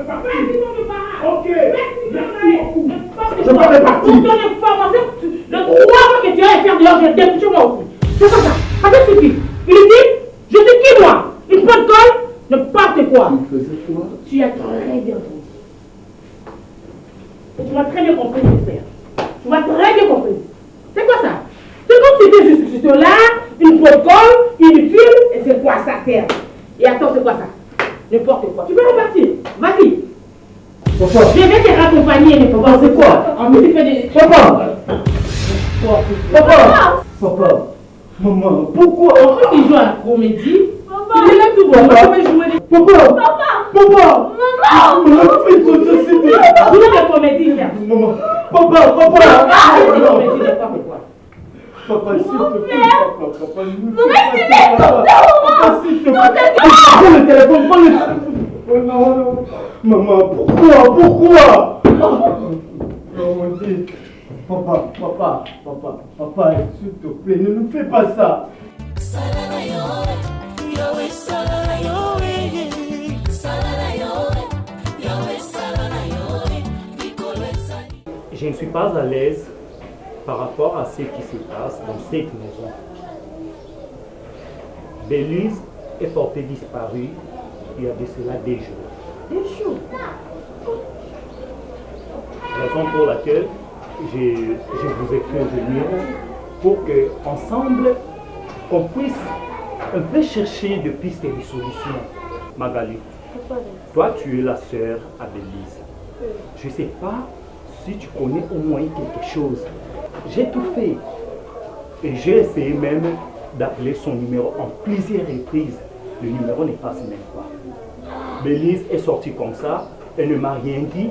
partir. Ok. Merci beaucoup. Je peux repartir. Pour ton information, le 3 mois que tu as à faire dehors, je débouche moi aussi. C'est pas ça. Ça te suffit. Il dit, je suis qui moi? Une bonne colle? N'importe quoi. Tu faisais quoi? Tu as très bien compris. Et tu m'as très bien compris, j'espère. Tu m'as très bien compris. C'est quoi ça? C'est comme si c'était juste là, une bonne colle, inutile, et c'est quoi ça sert? Et attends, c'est quoi ça? N'importe quoi. Tu peux repartir. Vas-y. Papa. Je vais te raccompagner, mais papa, c'est quoi? En plus, tu fais des... Papa. Papa. Maman, pourquoi? En plus, il joue à la comédie. Il est là tout bon. Papa. Maman. Vous êtes la comédie, là. Maman. Papa. Papa, s'il te plaît, papa. Prends le téléphone, prends le téléphone. Maman, pourquoi? Oh mon Dieu. Papa, s'il te plaît, ne nous fais pas ça. Je ne suis pas à l'aise par rapport à ce qui se passe dans cette maison. Bélise est portée disparue il y a de cela des jours. Des jours? Raison pour laquelle je vous ai fait venir pour qu'ensemble, on puisse un peu chercher des pistes et des solutions. Magali, toi tu es la sœur à Bélise. Je ne sais pas si tu connais au moins quelque chose. J'ai tout fait. Et j'ai essayé même d'appeler son numéro en plusieurs reprises. Le numéro n'est pas même pas. Bélise est sortie comme ça. Elle ne m'a rien dit.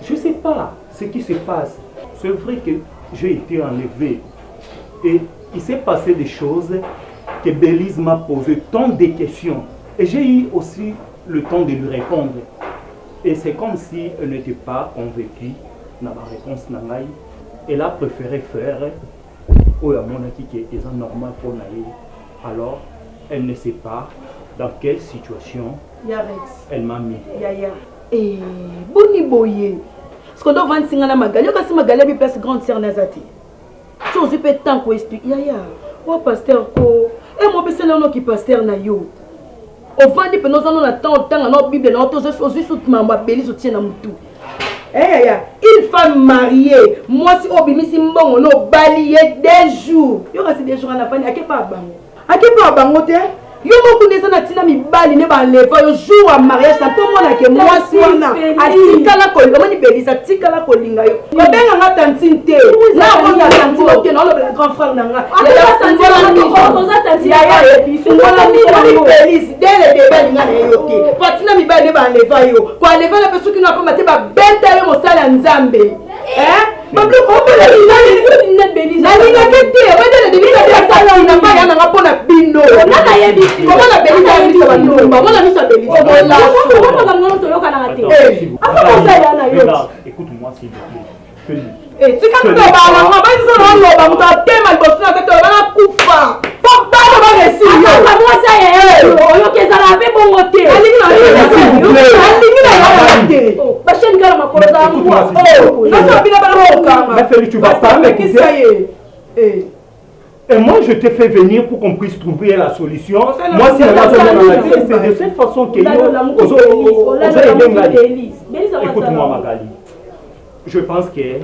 Je ne sais pas ce qui se passe. C'est vrai que j'ai été enlevé. Et il s'est passé des choses que Bélise m'a posé tant de questions. Et j'ai eu aussi le temps de lui répondre. Et c'est comme si elle n'était pas convaincue de ma réponse. Elle a préféré faire au Yamonaki qui est normal pour Naïe. Alors, elle ne sait pas dans quelle situation elle m'a mis. Et Boni Boye. Ce qu'on doit vendre, c'est que Magali, quand Magali a place grande sœur Nazati. Tu as eu tant qu'on explique. Yaya, oh pasteur ko. Et moi, c'est là qui pasteur na yo. Au vend des nous en attend tant dans notre Bible, nous tous aussi sous maman Béli soutient na mutu. Eh ya, une femme mariée, moi si obimi si mbongo no balayer des jours. Yo kasi des jours na fani akepa bango. Akepa bango te. Yo moko ndeza na tina mibali ne ba leva yo jour à mariage na to mona ke moi si wana atikala ko ngomani Béli atikala ko linga yo. Ko benga nga tantine te. Na ko sa tantine te na le grand frère na nga. Ya tantine na ko za tantine ya et puis ngona mi Béli dès le début linga na yo te. Patina mibali ne ba leva yo. Ko leva na peso ki na ko mate ba benta yo mosala nzambe. Bablu ko bela linga ni Béli. Na linga ke te, ba de de linga ya sala na ba ya na pona bindo. Na na yebi. Comment la Béli a mis sur le nom? Comment la mis sur Béli? Écoute-moi s'il te plaît. Et tu quand tu vas à la maison, on va te mal bosser avec toi, on va couper. Faut pas le récit. Ah, moi ça y est. On que ça la fait bon côté. Ba chaîne gala ma koza moi. Oh, na ça bina ba ko kama. Mais Félix, tu vas pas m'écouter. Et moi, je t'ai fait venir pour qu'on puisse trouver la solution. Moi, c'est de cette façon que écoute-moi, Magali. Je pense que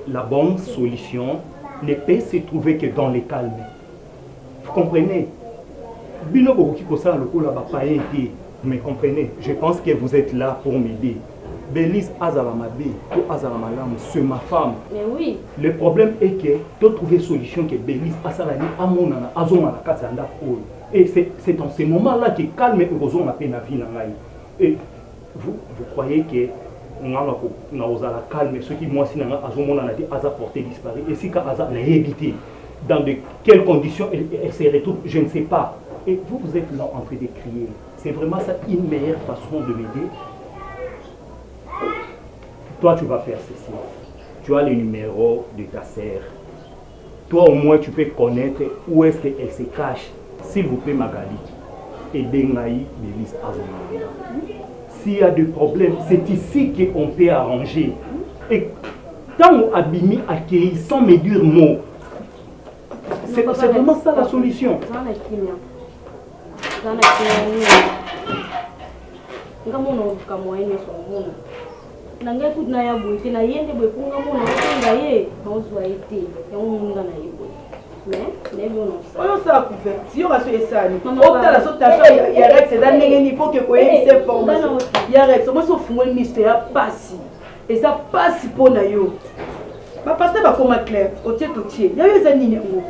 la bonne solution ne peut se trouver que dans le calme. Vous comprenez? Vous me comprenez? Je pense que vous êtes là pour m'aider. Bélise Azalamabe ou Azalamalam, c'est ma femme. Mais oui. Le problème est que tu trouves une solution que Bélise Azalani Amonana Azonana Kazanda Koul. Et c'est dans ces moments-là que calme et heureusement ma peine à vie. Et vous croyez que nous avons la calme, ce qui moi si nous avons porté disparu. Et si Kaza n'a évité, dans de quelles conditions elle se retrouve, je ne sais pas. Et vous êtes là en train de crier. C'est vraiment ça une meilleure façon de m'aider. Toi, tu vas faire ceci. Tu as le numéro de ta sœur. Toi, au moins, tu peux connaître où est-ce qu'elle se cache. S'il vous plaît, Magali. Et Bengaï, Bélise Azonana. s'il y a des problèmes, c'est ici qu'on peut arranger. Et tant Abimi accueilli sans me dire mot, c'est vraiment ça la solution. Et ça passe pour Nayo. Ma pasteur va comme clair, au tiers tout tiers. Il y a eu un numéro.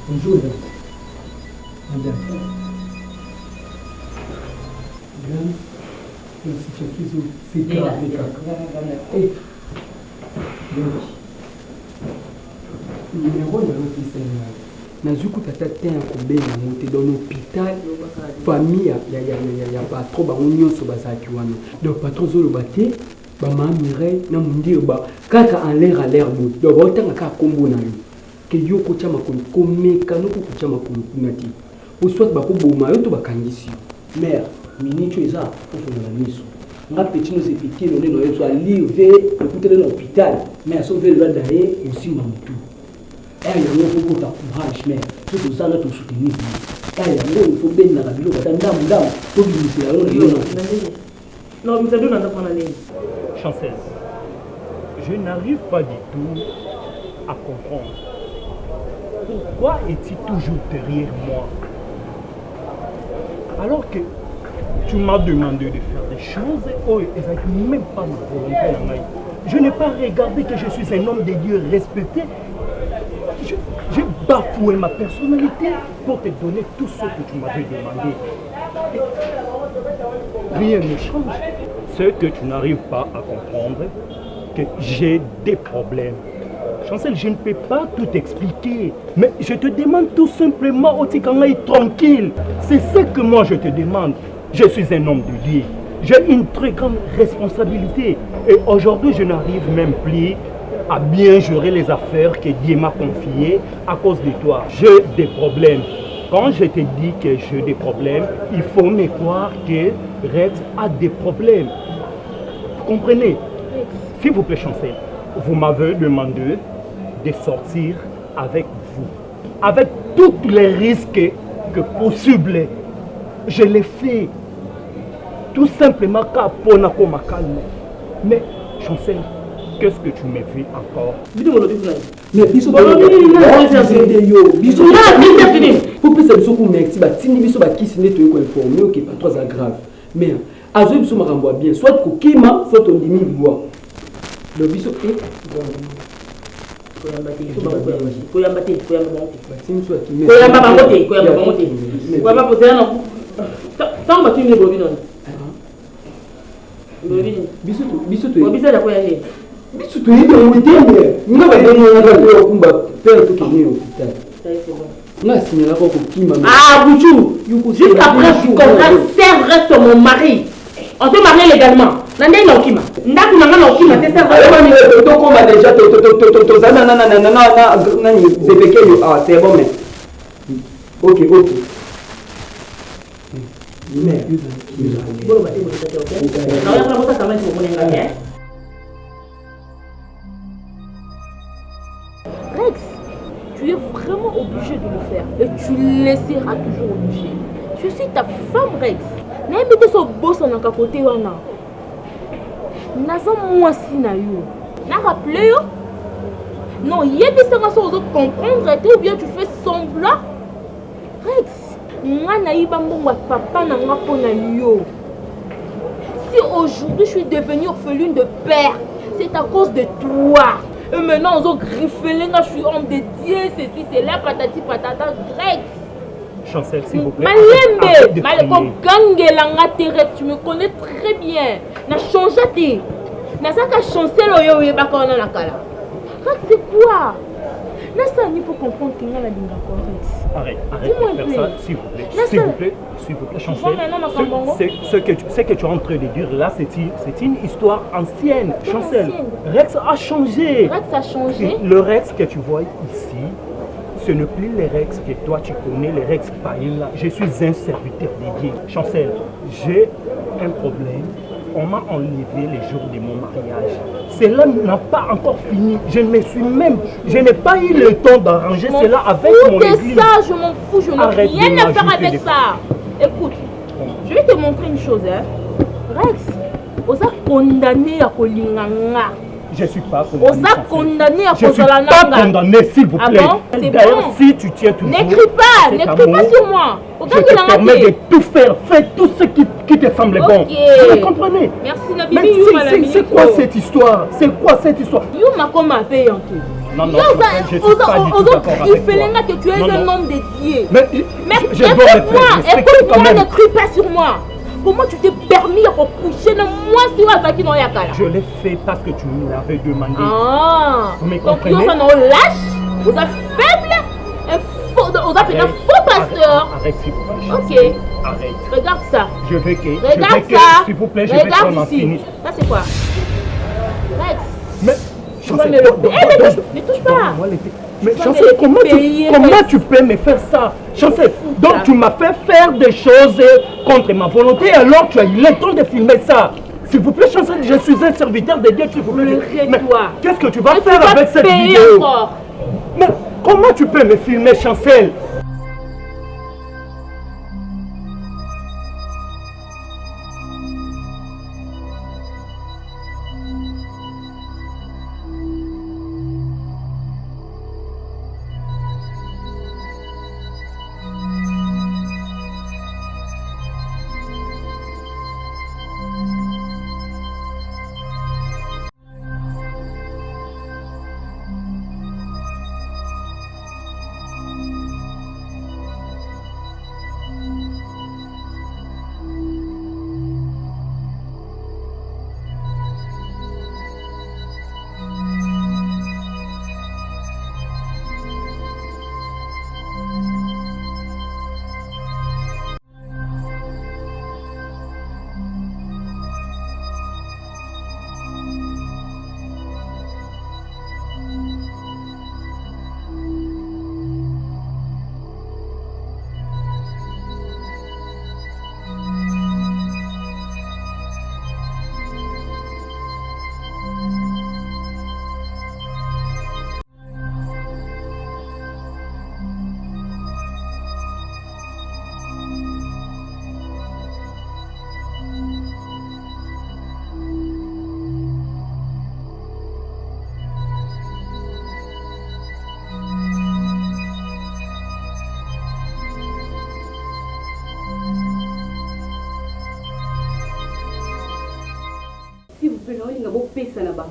Bonjour, madame. C'est grave, numéro de l'office. Nazuku tata ten akobena monte dans l'hôpital famille ya patron bango nyonso bazaki wana donc patron zoloba te bamamire na mundir ba kaka en l'air à l'air bo donc baotanga kaka kombo na yo ke yo kotia makolo komeka no kotia makolo kuna te o soit bakoboma yo to bakangisi mère minute eza ofongola miso nga petit nous épitié no neno yeso alive ekutele na hôpital mais sauver le daye osimba mutu yango faut ta courage mère tout ça là tout soutenir yango il faut bien na kabilo bata ndam to bimisela yo non mais ça donne à prendre aller Chancel, je n'arrive pas du tout à comprendre pourquoi es-tu toujours derrière moi alors que tu m'as demandé de faire des choses et exactement même pas ma volonté. Je n'ai pas regardé que je suis un homme de Dieu respecté. J'ai bafoué ma personnalité pour te donner tout ce que tu m'avais demandé. Rien ne change. Ce que tu n'arrives pas à comprendre, que j'ai des problèmes. Chancel, je ne peux pas tout expliquer, mais je te demande tout simplement, Otikangaï, tranquille. C'est ce que moi je te demande. Je suis un homme de Dieu. J'ai une très grande responsabilité. Et aujourd'hui, je n'arrive même plus à bien gérer les affaires que Dieu m'a confiées à cause de toi. J'ai des problèmes. Quand je te dis que j'ai des problèmes, il faut me croire que Rex a des problèmes. Vous comprenez? S'il vous plaît, Chancel, vous m'avez demandé de sortir avec vous. Avec tous les risques que possible. Je l'ai fait. Tout simplement car pour n'a pas ma calme. Mais, Chancel, qu'est-ce que tu me fais encore? mais biso faut plus ça biso ko merci ba tini biso ba kisine to ko informer OK pas trop grave mais azo biso makambo bien soit ko kima soit on dimi loi le biso biso biso toyebi yango te nga badengonaka to yakumba pere tokende hôpital nga signalaka kokima Ah, Bouchou, jusqu'à présent, tu comprends, Serge reste mon mari. On s'est marié légalement. Nandé na okima. Ndaku nanga na okima, c'est ça. Alors, tokoma déjà, tozana nani zepekeyo, ah, c'est bon, mais... Ok. Mais... Rex, tu es vraiment obligé de le faire et tu laisseras toujours obligé. Je suis ta femme, Rex. N'aimez ce boss en un côté wana. Naza moi si na yo. Na rappelé yo. Non, yébi ça va comprendre ou bien tu fais semblant. Rex, nga na iba mbongwa papa na nga pona yo. Si aujourd'hui je suis devenue orpheline de père, c'est à cause de toi. Et maintenant, on a griffé, je suis homme de Dieu, ceci, c'est là, patati, patata, Rex. Chancel, s'il vous plaît. Malembe, tu me connais très bien. Na changé, na saka Chancel, Rex, c'est quoi? Na ça ni pour comprendre qu'il y a la ligne Rex. Arrête de faire ça, s'il vous plaît, Chancel. Ce que tu es en train de dire là, c'est une histoire ancienne, Chancel. Rex a changé. Rex a changé. Le Rex que tu vois ici, ce n'est plus les Rex que toi tu connais, les Rex païens là. Je suis un serviteur dédié. Chancel, j'ai un problème. On m'a enlevé les jours de mon mariage. Cela n'a pas encore fini. Je n'ai pas eu le temps d'arranger cela avec mon église. Ça, je m'en fous, je n'ai rien à faire avec ça. Écoute, je vais te montrer une chose. Hein. Rex, on a condamné à Kolinganga. Je ne suis pas condamné. On a condamné à Kozalananga. Je ne suis pas condamné, s'il vous plaît. Ah bon? D'ailleurs, si tu tiens toujours... N'écris pas sur moi. Je te permets de tout faire. Fais tout ce qui te semble bon. Vous comprenez? Merci, Nabi. C'est quoi cette histoire? Yuma comme a fait un peu. Non, je suis pas du tout d'accord avec toi. Que tu es un homme dédié. Mais écoute-moi, ne crie pas sur moi. Comment tu t'es permis de coucher de moi sur Azaki no Yakala? Je l'ai fait parce que tu me l'avais demandé. Ah, vous me donc comprenez? Vous êtes lâche, vous êtes faible, vous êtes un faux pasteur. Arrête, s'il vous plaît. Ok. Arrête. Regarde ça. Regarde ça. S'il vous plaît, je vais prendre en fini. Ça c'est quoi? Rex. Mais Chancel, ne touche pas. Mais Chancel, comment tu peux me faire ça? Chancel, donc tu m'as fait faire des choses contre ma volonté alors tu as eu le temps de filmer ça. S'il vous plaît, Chancel, je suis un serviteur de Dieu, s'il vous plaît. Mais qu'est-ce que tu vas faire avec cette vidéo? Mais comment tu peux me filmer, Chancel?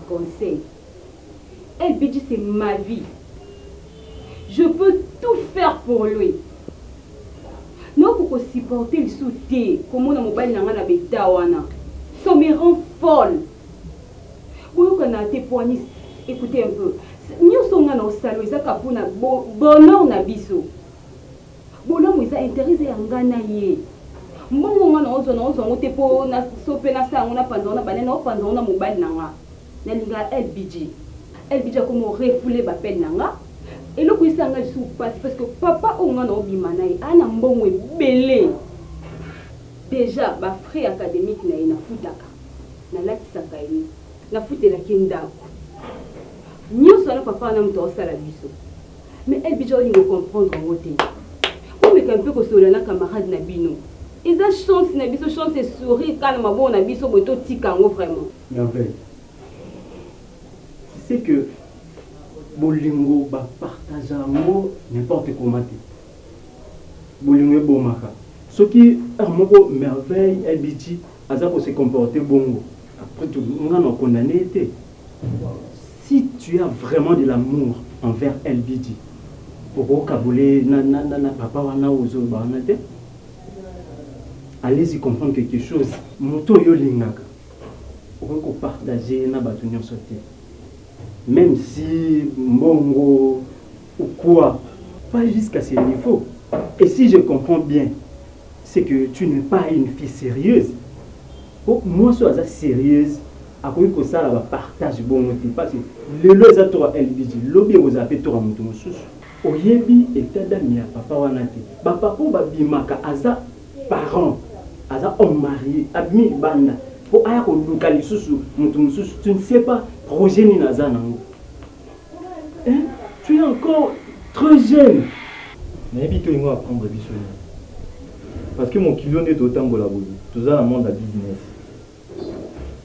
Conseil. Elle dit c'est ma vie. Je peux tout faire pour lui. Non pour supporter le soutien. Comme on a mobile n'a pas bêta wana. Ça me rend folle. boyoka na te poigniste. Écoutez un peu. Nous sommes dans le salon, ils ont bonheur na biso. Bonheur, ils ont intéressé à nganaye. Mbongo nga na ozo te po na sope na sa ngona panza na banana panza na mobile nanga. Na linga LBG. LBG comme refoulé ba peine nanga. Et le kuisa nga sou passe parce que papa o nga na obimana e ana mbongo ebele. Déjà ba frais académique na ina futaka. Na latisaka ina. Na futela kindako. Nous sommes papa na mto osala biso. Mais LBG on nous comprendre en côté. On met un peu que sur la camarade na bino. Ils ont chance na biso chance et sourire quand ma bonne na biso boto tikango vraiment. Merveille. C'est que bolingo ba partage ngo n'importe comment. Bolingo bomaka. Ce qui moko merveille LBG aza ko se comporter bongo. Après tout on a condamné été. Si tu as vraiment de l'amour envers LBG, pour kabouler na papa wana ozo ba na te. Allez-y comprendre quelque chose. Moto yo lingaka. On peut partager na batunyo sauté. Même si mbongo ou quoi, pas jusqu'à ce niveau. Et si je comprends bien, c'est que tu n'es pas une fille sérieuse. Pour moi, sois sérieuse. Après que ça, va partage bon parce que le lois à toi LBG, lobby aux appels toi moto mosusu. Oyebi était d'ami à papa wanate. Papa pour babimaka aza parent. Aza homme marié, admis banda. Pour aya ko lukali susu, tu ne sais pas projet ni naza nango. Hein? Tu es encore très jeune. Mais puis tu vas apprendre biso. Parce que mon kilo n'est autant que la boue. Tout ça dans le monde à business.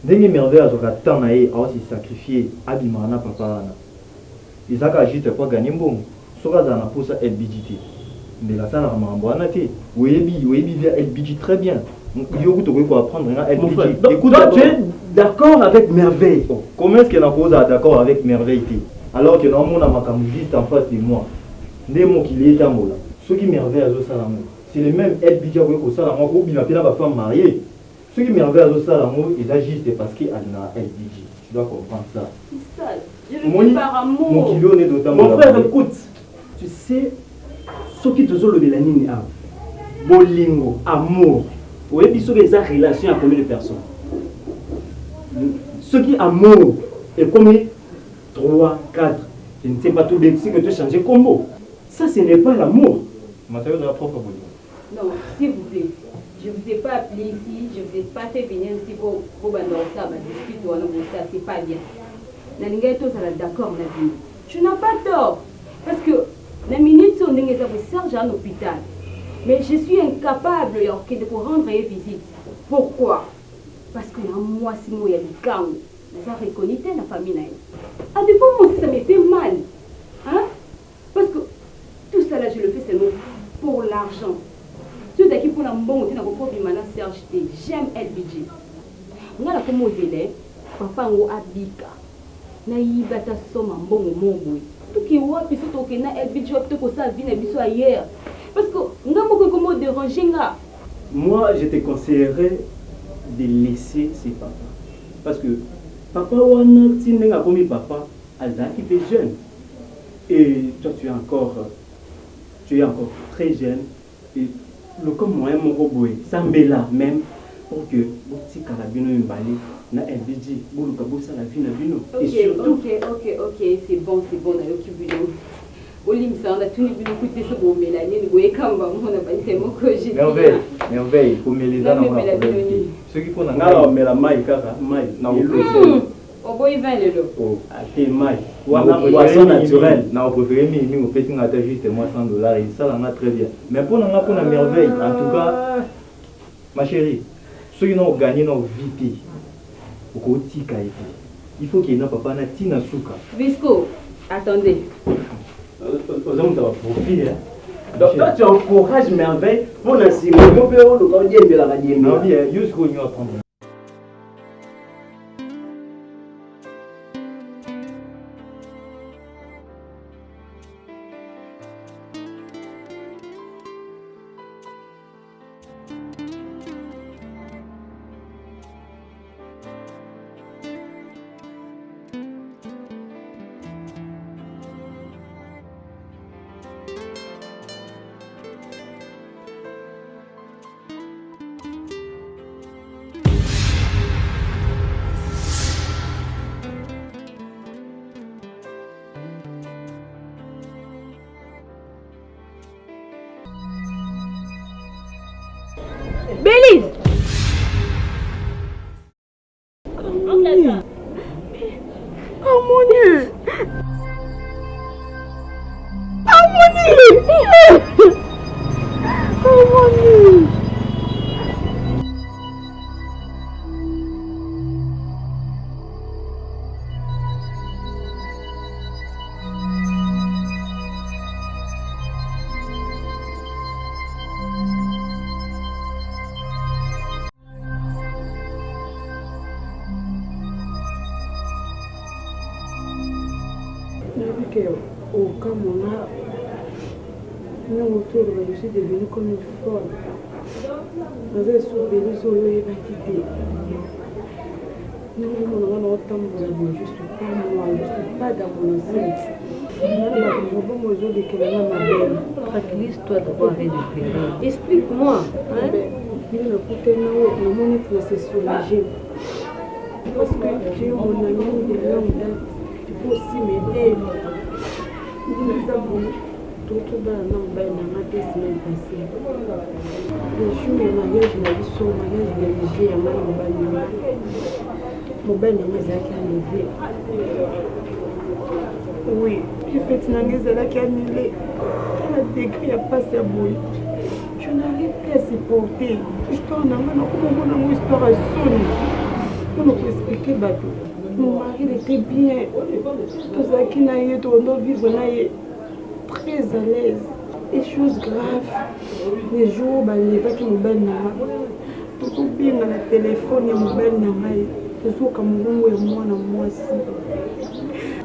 Dès merveille à ce temps à aussi sacrifier abimana papa. Ils ont juste pas gagner bon. Sera dans la pousse LBGT. Mais la salle à Mamboanate. Oui, bien LBG très bien. Écoute, toi, tu es d'accord avec merveille. Comment est-ce que la cause est d'accord avec merveille alors que dans mon juste en face de moi, des mots qui est dans là. Ce qui merveille à Zosalamou, c'est le même LBG au Salamou, il m'a ma femme mariée. Ce qui merveille à Zosalamou, il a juste parce qu'il a LBG. Tu dois comprendre ça. C'est ça. Je le dis par amour. Mon kilo n'est d'autant. Mon frère, écoute, tu sais, ce qui te zone de la ligne A, bolingo, amour. Oui, puis ce qui est relation à combien de personnes? Ce qui est amour est combien? 3, 4. Je ne sais pas tout bien si que tu changes combo. Ça, ce n'est pas l'amour. Matériau de la propre bolingo. Non, s'il vous plaît. Je ne vous ai pas appelé ici, je ne vous ai pas fait venir ici pour ça, discuter ou ça, c'est pas bien. Nalinga est tous d'accord, Nadine. Tu n'as pas tort. Parce que la minute où on est à l'hôpital, mais je suis incapable de vous rendre visite. Pourquoi? Parce que moi, si moi, il y a du camp, ça reconnaît la famille. À des fois, moi aussi, ça me fait mal. Hein? Parce que tout ça, là, je le fais seulement pour l'argent. Tout à qui pour la bonne, tu n'as pas vu maintenant Serge T. J'aime LBG. On a la comme aux élèves, papa ou abika. Naïba ta somme en bon au monde. Tout qui est wapi, tout qui est na LBG, tout que ça vient à ailleurs. Parce que nous avons comment déranger. Moi, je te conseillerais de laisser ses papas. Parce que papa wana tinenga comme papa, Alzaki est jeune. Et toi, tu es encore très jeune. Et le comme moi, mon robot, ça me là même pour que si carabino est balé, na LBG, boulouka bossa la vie na bino. Et surtout. Ok, c'est bon, d'ailleurs, qui vidéo. Olim ça, on a tous les vidéos écouter ce bon Mélanie, nous voyons comme on a pas été mon projet. Merveille, pour Mélanie, ceux qui font un alors, mais la maille, maille, non, au boy 20 le lot. Oh, à tes mailles. Poisson naturel. Non, on préfère nous fait une attache juste moi $100 et ça on a très bien. Mais pour la merveille, en tout cas, ma chérie, ceux qui ont gagné nos VP, il faut qu'il y ait un papa na souka. Visco, attendez. Aux hommes, ça va profiter. Donc, toi, tu encourages merveille pour la cible. On peut le cordier de la radio. Non, bien, jusqu'où nous apprendre. Bélise. Harmonie. Au cas je suis devenue comme une folle. Je suis pas dans mon enceinte. Tranquillise-toi d'abord avec le père. Explique-moi. Il s'est soulagé. Parce que tu es mon ami de longue date. Tu peux aussi m'aider. Nous avons tout dans la semaine passée. Le jour du mariage, il a vu son mariage dirigé à mon bel ami qui a levé. Oui, j'ai fait une année qui a annulé. Elle a décrit à pas sa bouille. Je n'arrive plus à supporter. L'histoire n'a pas une histoire à sonner. On peut expliquer bateau. Mon mari était bien. Tout ça qui n'a eu, tout le vivre très à l'aise. Des choses graves. Les jours, les vagues nous baignent. Tout bien dans le téléphone, ils nous baignent. Tout ça comme vous et moi, aussi.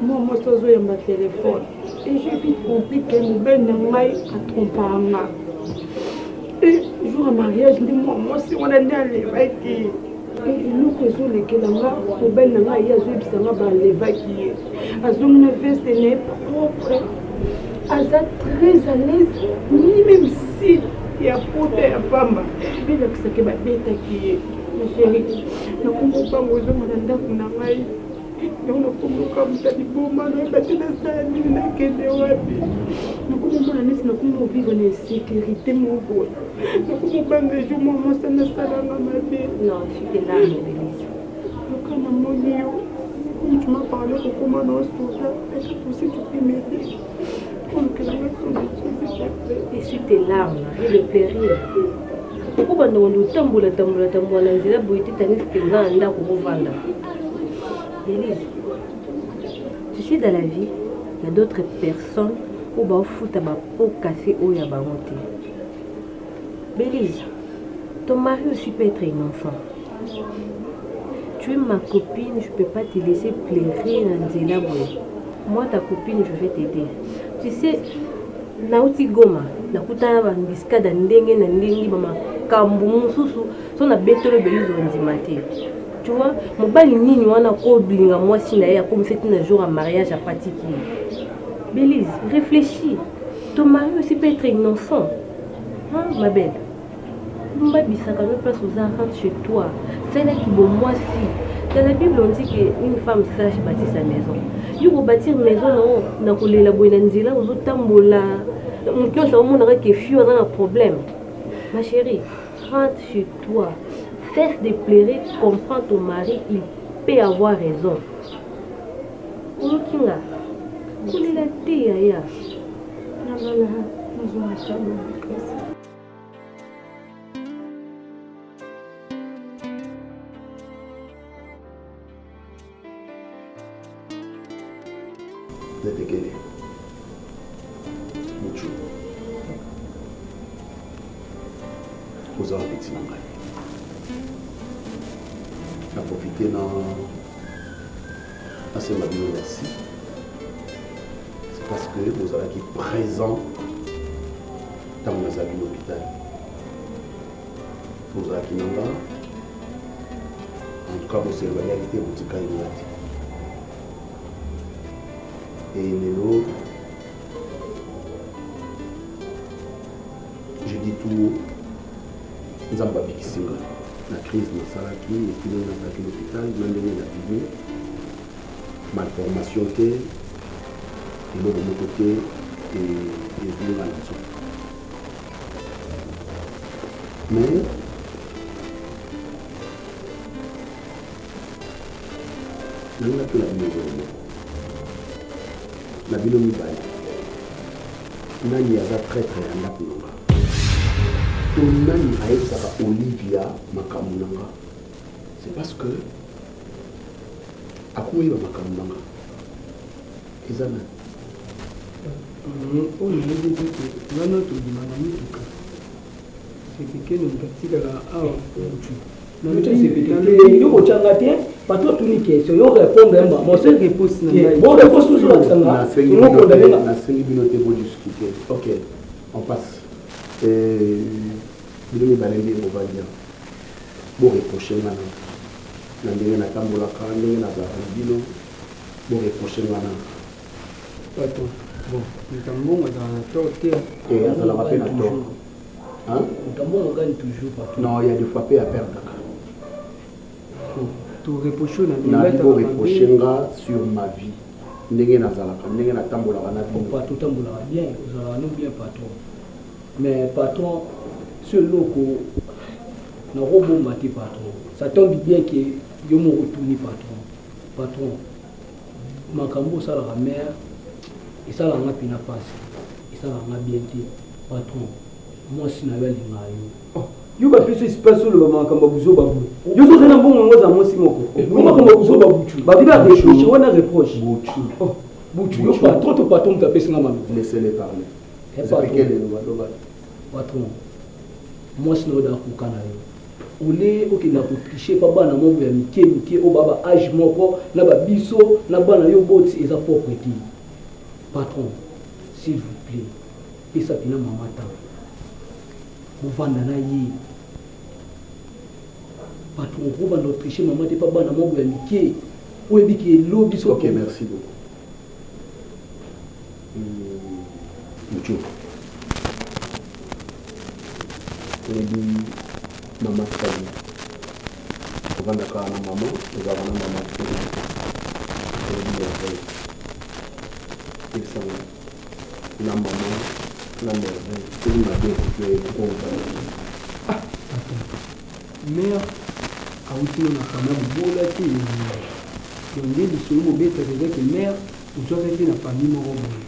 Moi, je suis sur mon téléphone. Et j'ai vite compris que nous baignent à tromper. Et jour à mariage, moi aussi, on a dit à l'évacuer. Et nous, que nous, les Kelanga, nous baignent à l'évacuer. À zone veste n'est propre. Aza très à l'aise, même si il y a pote à femme, il y a que ça qui va bête qui est. Ma chérie, nous ne pouvons pas vous demander de nous marier. Nous ne pouvons pas vous dire que nous ne pouvons vivre en sécurité. Nous ne pouvons pas me jouer mon sang de salade à ma vie. Non, tu es là, Bélise. Tu m'as parlé de comment on se trouve là. Est-ce que tu peux m'aider? Essuie tes larmes et le péril. Pourquoi nous tamboula nzela boyete tanis penga anda kovanda. Bélise, tu sais dans la vie, il y a d'autres personnes où ba futa ba po cassé au ya ba monter. Bélise, ton mari aussi peut être un enfant. Tu es ma copine, je ne peux pas te laisser pleurer dans nzela boye. Moi ta copine, je vais t'aider. Tu sais, nauti goma, nakutana bandiskada ndenge na ndenge bama kambu mususu, so na betolo Bélise ondimate. Tu vois, mobali nini wana ko blinga mwasi na ya comme c'était un jour à mariage à Patiki. Bélise, réfléchis. Ton mari aussi peut être un enfant. Hein, ma belle? Mba bisaka no place aux enfants chez toi. C'est là qui bon moi si. Dans la Bible on dit qu'une femme sage bâtit sa maison. Il faut bâtir une maison na kolela boyena nzela ozotambola. Mukyo sa omonaka que fio na un problème. Ma chérie, rentre chez toi. Cesse de pleurer, comprends ton mari, il peut avoir raison. Okinga. Kolela te ya. Netekele Muchu oza petit na ngai na profiter na asemba bino merci c'est parce que vous allez être présent dans l'hôpital vous allez être nanga en tout cas vous éloignez avec vous tika inouati. Et Nélo, je dis tout, nous avons vécu la crise de Salaki, et puis nous avons attaqué l'hôpital, nous avons donné la vie, malformation, et nous de mon côté, et nous avons la nation. Mais, nanga pe la bino na bino mibale nani aza traître ya ndako nanga to nani ayebisaka Olivia makambo nanga c'est parce que akoyeba makambo nanga eza nani oyo nayebi ete ngana tobima na mituka sekekene mokatikala awa yo kotyanga te bato tuni question yo répondre mba mose réponse na ngai bon réponse toujours akisanga nasengi bino te bodiscuter ok on passe bino mibale nde bovalia boreproche ngana na ndenge natambolaka ndenge nazalaka na bino boreproche ngana bato bon nitambongo azala na tort te azalaka mpe na tort nitambongo gagne toujours partout non il y a des fois pe à perdre to reproche na bo reproche nga sur ma vie ndenge nazalaka ndenge natambolaka na bino patron tambolaka bien ozalaka no bien patron mais patron ce loko na robomba te patron ça tombe bien que yo moko tuni patron makambo osalaka mare esalaka nga mpena pasi esalaka nga bien te patron mwasi na yo alingaa yo yo bapesi espace oyo bamakambo buzo babu yo tozana mbongo ngo za mwasi moko makambo buzo babutu babi ba reproche wana reproche butu yo patron to patron mutu apesi nga mami laissez-les parler patron mwasi na yo dakoka na yo ole okenda kotriche pa bana moko ya mike oyo baba age moko na babiso na bana yo boti eza propre te patron s'il vous plaît pesa pena mama ntango movanda na ye patron kovanda otriche mama te pa bana moko ya mike oyo ebiki elobi so ok merci beaucoup Mucho oyebi mama fali ovandaka na mama ozalaka na mama te oyebi merveille esanga na mama na merveille oyebi mabe kozala mare awutino na fama bobola te yo nde lisolo mobetaka ezaki mare ozwaka te na famille moko boye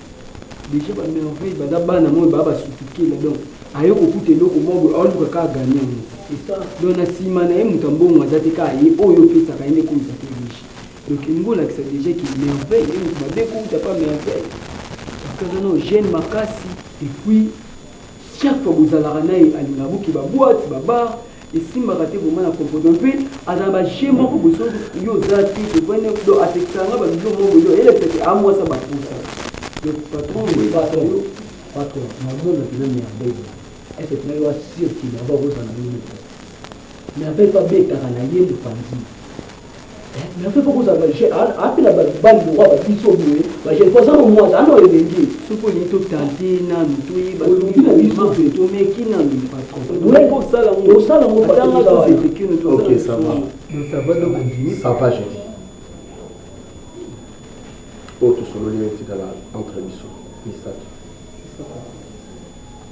déjà bamerveille baza bana moyo baa basuffikela donc aye kokuta eloko moko aoluka kaka gagné yango donc na nsima na ye moto ambongo aza te kaka ye oyo opesaka ye nde komisa te riche donc elingi olakisa déjà ki merveille ye moto babe kouta pa merveille akaza na ogene makasi et puis chaque fois bozalaka na ye alingaka boki baboite babar esimbaka te vraimen na comporte mpe azala baje moko boso yo oza te tobane do atekisanga babizo moko yo elekisaki amwasa bapusa donc patron namona pena merveille ese pena yo asirkile aba kozala nini merveille babetaka na ye mopanzi merveille po kozala baje apela babali lokwa babiso boye bagene po aza momwasi ana elenge soki olingi totante nanu toyeba tomeki nanu patron tosala ngo ok ça va ça va je dis oyo tosololi etikala entre biso misato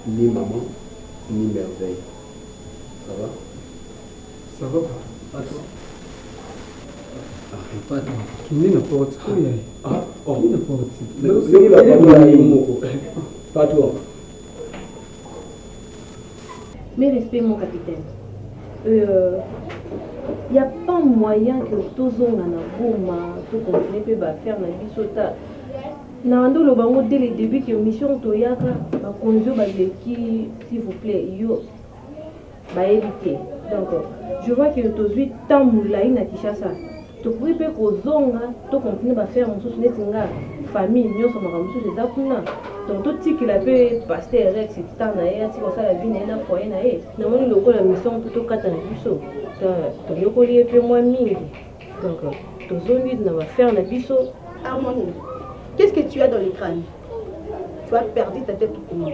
ni maman ni merveille ça va patron kinde na porte kinde na porte patron Mes respects, mon capitaine. Il n'y a pas moyen que tous on a Goma, tout continuer à faire la vie sota. Nando le bango dès le début que mission Toyaka, ma conduire qui, s'il vous plaît, yo, va éviter. Donc, je vois que tous 8 temps moulaï na Kishasa. Tu pourrais pas que zonga, tu continuer à faire mon sous netinga, famille, nous sommes en train de faire. Donc tout ce qu'il a pu passer avec ce temps là, si on la vie n'est pas foyer là, normalement le la mission tout au quatre ans biso. Donc le collier peu moins mille. Donc tout zone lui va faire la biso. Harmonie, qu'est-ce que tu as dans le crâne? Tu as perdu ta tête ou comment?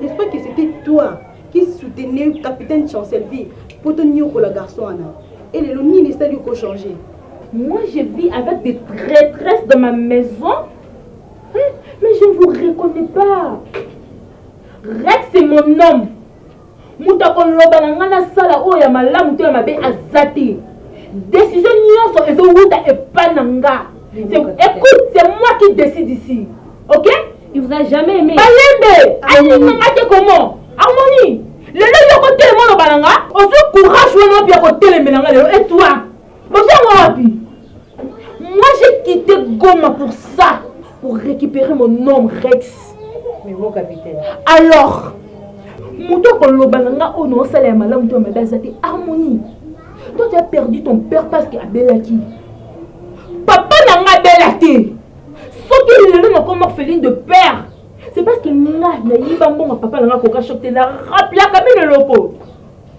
N'est-ce pas que c'était toi qui soutenais le capitaine Chancellerie pour tenir au garçon Anna? Et le ministère lui a changé. Moi je vis avec des traîtresses dans ma maison. Mais je ne vous reconnais pas. Rex c'est mon homme. Mutakon loba na ngana sala oya malamu to ya mabe azati. décision nyonso ezowuta epai na nga. Écoute, c'est moi qui décide ici. Ok? Il vous a jamais aimé. Balembe, alinanga comment? Harmonie. Lelo yoko tellement no balanga, ozo courage wana bien ko telemenanga lelo et toi. Bonsoir wapi. Moi j'ai quitté Goma pour ça, pour récupérer mon nom Rex. Mais mon capitaine. Alors, Mouto Kolobalanga au non salaire malamu to medazati Harmonie. Toi tu as perdu ton père parce qu'il a belaki. Papa n'a pas belaki. Sauf qu'il est là comme orpheline de père. C'est parce que papa n'a pas choqué la rapla comme le lopo.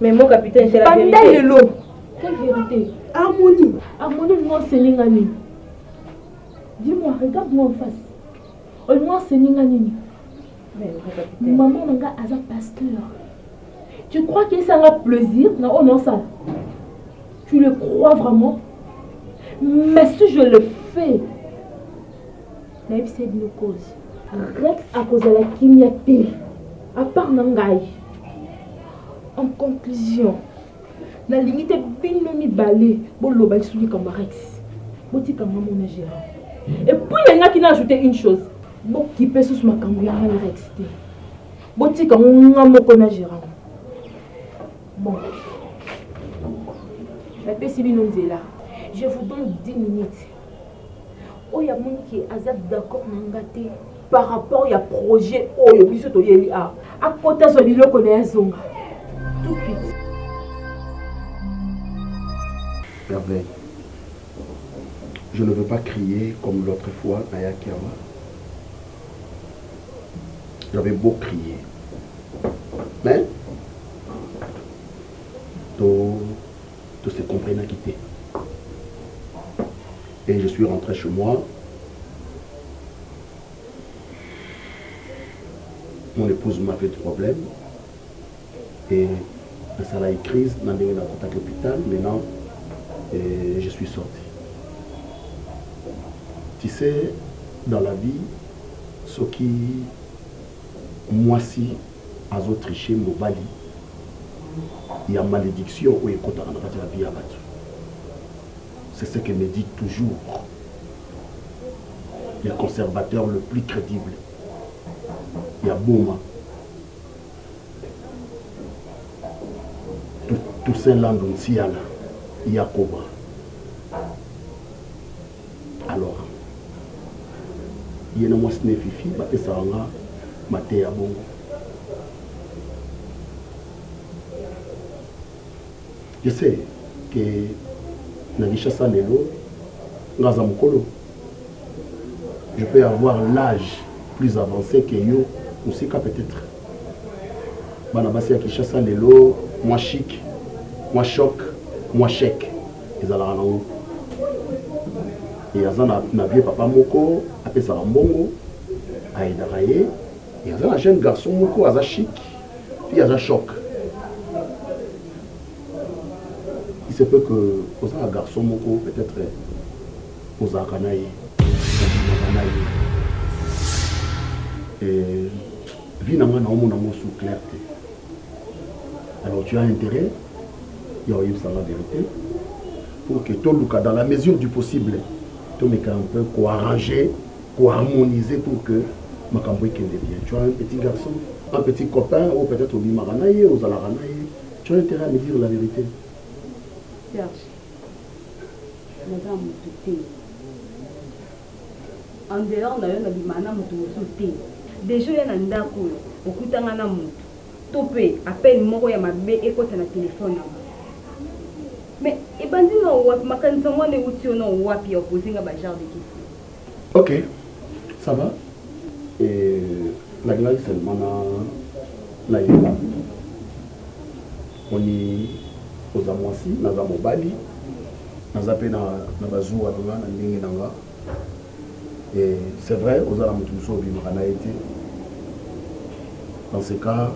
Mais mon capitaine, c'est la vérité. Pendant le lot. Quelle vérité? Harmonie. Harmonie, non, c'est Ningani. Dis-moi, regarde-moi en face. Au moins, c'est Ningani. Mais mon capitaine. Maman n'a pas un pasteur. Tu crois qu'il ça a plaisir? Non, oh non, ça. Tu le crois vraiment? Mais si je le fais, c'est une cause. Rex à cause de la kimyaté. À part Nangai. En conclusion, la limite est bien balé. Bon, le bal soulier comme Rex. Bon, tu comme mon gérant. Et puis, il y a qui a ajouté une chose. Bon, qui peut sous ma camouille Rex. Bon, tu comme mon gérant. Bon. La PCB nous est là. Je vous donne 10 minutes. Oh, il y a mon qui est d'accord par rapport au projet. Oh, il y a à côté de l'île qu'on est tout de suite. Hervé, je ne veux pas crier comme l'autre fois, Naya Kiawa. J'avais beau crier. Mais, tout s'est compris n'a quitté. Et je suis rentré chez moi. Mon épouse m'a fait des problèmes. Et ça a eu crise. Dans l'hôpital. Maintenant, je suis sorti. Tu sais, dans la vie, ce qui, moi si, a triché mon bali, il y a malédiction où il y a la vie à battre. C'est ce que me dit toujours le conservateur le plus crédible. Il y a Bouma. Toussaint Landon Siala. Il y a Cobra. Alors, il y a un mois de fifi, il y a un maté à Bongo. Je sais que je peux avoir l'âge plus avancé que yo, aussi peut-être. Banabasi à Kishasa Lelo, moi chic, moi choc, moi chèque. Ils allaient et Azan a vu papa Moko, appelé ça Mbongo, à Edaraye. Et Azan un jeune garçon Moko, Azan chic, puis Azan choc. Il se peut que aux un garçon Moko, peut-être aux Akanaï. Et finalement, on a sous clarté. Alors tu as intérêt, il y a eu ça la vérité, pour que tout le cas, dans la mesure du possible, tout le cas un peu co-arranger, co-harmoniser pour que ma campagne bien. Tu as un petit garçon, un petit copain, ou peut-être au Bimaranaï, aux Alaranaï. Tu as intérêt à me dire la vérité. Serge, madame Moutou, en dehors de la Bimana Moutou, déjà il y a un ndako, au Koutangana Moutou, topé, appelle Moro Yamabe et côté na téléphone. Mais et bandi no wap makanisa mwana uti no wapi opposing à bajar de question. Ok, ça va. Et la glace seulement na yéla. On y aux amoisi, na zamobali, na zapé na bazou à na ndingi nanga. Et c'est vrai, aux alamutuso bimana été. Dans ce cas,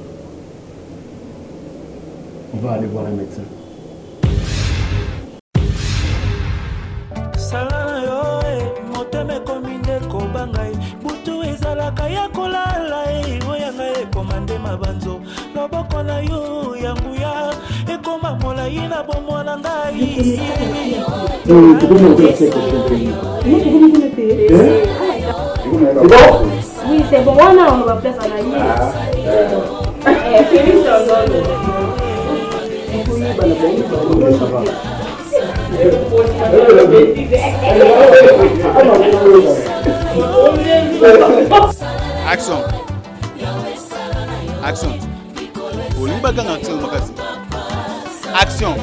on va aller voir un médecin. Salana yo moteme kominde kobangai butu ezalaka ya kolala oyanga ekomande mabanzo loboko na yo yanguya ekoma molai na bomwana ngai Oui, c'est bon, on va faire ça là. Action. Action. Action.